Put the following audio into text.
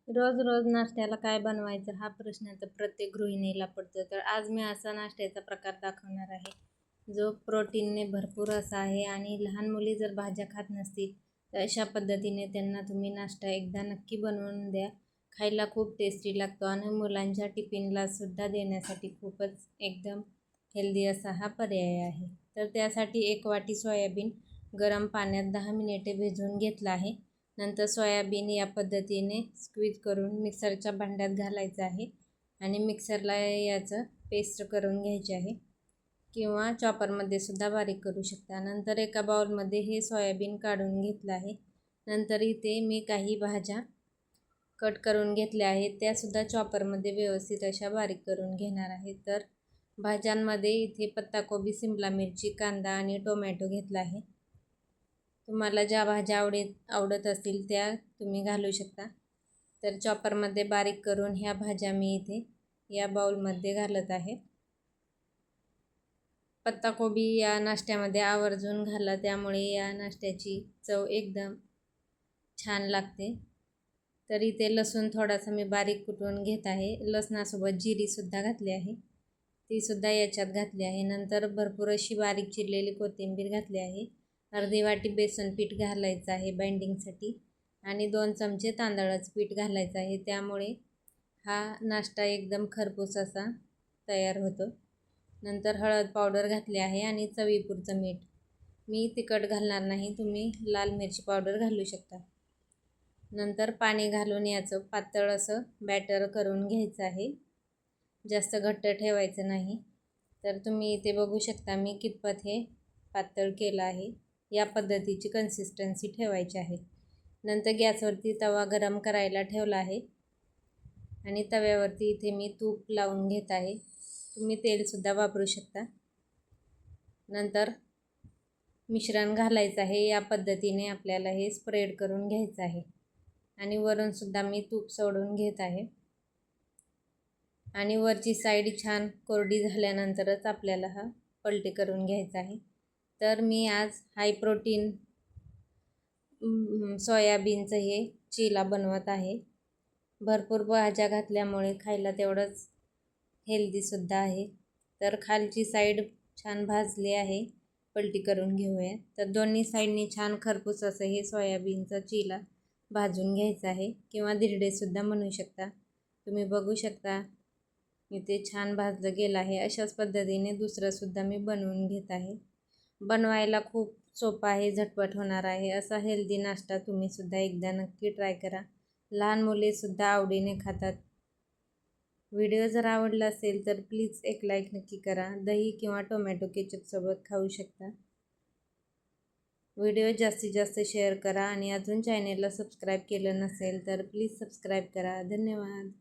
रोज रोज नाश्त्याला काय बनवायचं हा प्रश्न तर प्रत्येक गृहिणीला पडतो. तर आज मी असा नाश्त्याचा प्रकार दाखवणार आहे जो प्रोटीनने भरपूर असा आहे आणि लहान मुली जर भाज्या खात नसतील तर अशा पद्धतीने त्यांना तुम्ही नाश्ता एकदा नक्की बनवून द्या. खायला खूप टेस्टी लागतो आणि मुलांच्या टिफिनला सुद्धा देण्यासाठी खूपच एकदम हेल्दी असा हा पर्याय आहे. तर त्यासाठी 1 वाटी सोयाबीन गरम पाण्यात 10 मिनिटे भिजवून घेतला आहे. नंतर सोयाबीन या पद्धतीने स्क्वीज करून मिक्सरच्या भांड्यात घालायचं आहे आणि मिक्सरला याचं पेस्ट करून घ्यायची आहे किंवा चॉपरमध्ये सुद्धा बारीक करू शकता. नंतर एका बाउलमध्ये हे सोयाबीन काढून घेतलं आहे. नंतर इथे मी काही भाज्या कट करून घेतल्या आहेत, त्यासुद्धा चॉपरमध्ये व्यवस्थित अशा बारीक करून घेणार आहे. तर भाज्यांमध्ये इथे पत्ताकोबी, सिमला मिरची, कांदा आणि टोमॅटो घेतला आहे. तुम्हाला ज्या भाज्या आवडत असतील त्या तुम्ही घालू शकता. तर चॉपरमध्ये बारीक करून ह्या भाज्या मी इथे या बाउलमध्ये घालत आहे. पत्ताकोबी या नाश्त्यामध्ये आवर्जून घाला, त्यामुळे या नाश्त्याची चव एकदम छान लागते. तर इथे लसूण थोडासा मी बारीक कुटून घेत आहे. लसणासोबत जिरीसुद्धा घातली आहे, तीसुद्धा याच्यात घातली आहे. नंतर भरपूर अशी बारीक चिरलेली कोथिंबीर घातली आहे. अर्धी वाटी बेसन पीठ घालायचं आहे बाइंडिंगसाठी आणि 2 चमचे तांदळाचं पीठ घालायचं आहे. त्यामुळे हा नाश्ता एकदम खरपूस असा तयार होतो. नंतर हळद पावडर घातली आहे आणि चवीपुरतं मीठ. मी तिखट घालणार नाही, तुम्ही लाल मिरची पावडर घालू शकता. नंतर पाणी घालून याचं पातळ असं बॅटर करून घ्यायचं आहे, जास्त घट्ट ठेवायचं नाही. तर तुम्ही इथे बघू शकता मी कितपत हे पातळ केलं आहे. या पद्धतीची कन्सिस्टन्सी ठेवायची आहे. नंतर गॅसवरती तवा गरम करायला ठेवला आहे आणि तव्यावरती इथे मी तूप लावून घेत आहे. तुम्ही तेलसुद्धा वापरू शकता. नंतर मिश्रण घालायचं आहे. या पद्धतीने आपल्याला हे स्प्रेड करून घ्यायचं आहे आणि वरूनसुद्धा मी तूप सोडून घेत आहे आणि वरची साईड छान कोरडी झाल्यानंतरच आपल्याला हा पलटी करून घ्यायचा आहे. तर मी आज हाय प्रोटीन सोयाबीनचं हे चिला बनवत आहे. भरपूर भाज्या घातल्यामुळे खायला तेवढंच हेल्दीसुद्धा आहे. तर खालची साईड छान भाजली आहे, पलटी करून घेऊया. तर दोन्ही साईडनी छान खरपूस असं हे सोयाबीनचा चिला भाजून घ्यायचा आहे किंवा धिरडेसुद्धा म्हणू शकता. तुम्ही बघू शकता इथे छान भाजलं गेलं आहे. अशाच पद्धतीने दुसरंसुद्धा मी बनवून घेत आहे. बनवायला खूप सोपा आहे, झटपट होणार आहे. असा हेल्दी नाश्ता तुम्हीसुद्धा एकदा नक्की ट्राय करा. लहान मुलेसुद्धा आवडीने खातात. व्हिडिओ जर आवडला असेल तर प्लीज एक लाईक नक्की करा. दही किंवा टोमॅटो केचपसोबत खाऊ शकता. व्हिडिओ जास्तीत जास्त शेअर करा आणि अजून चॅनेलला सबस्क्राईब केलं नसेल तर प्लीज सबस्क्राईब करा. धन्यवाद.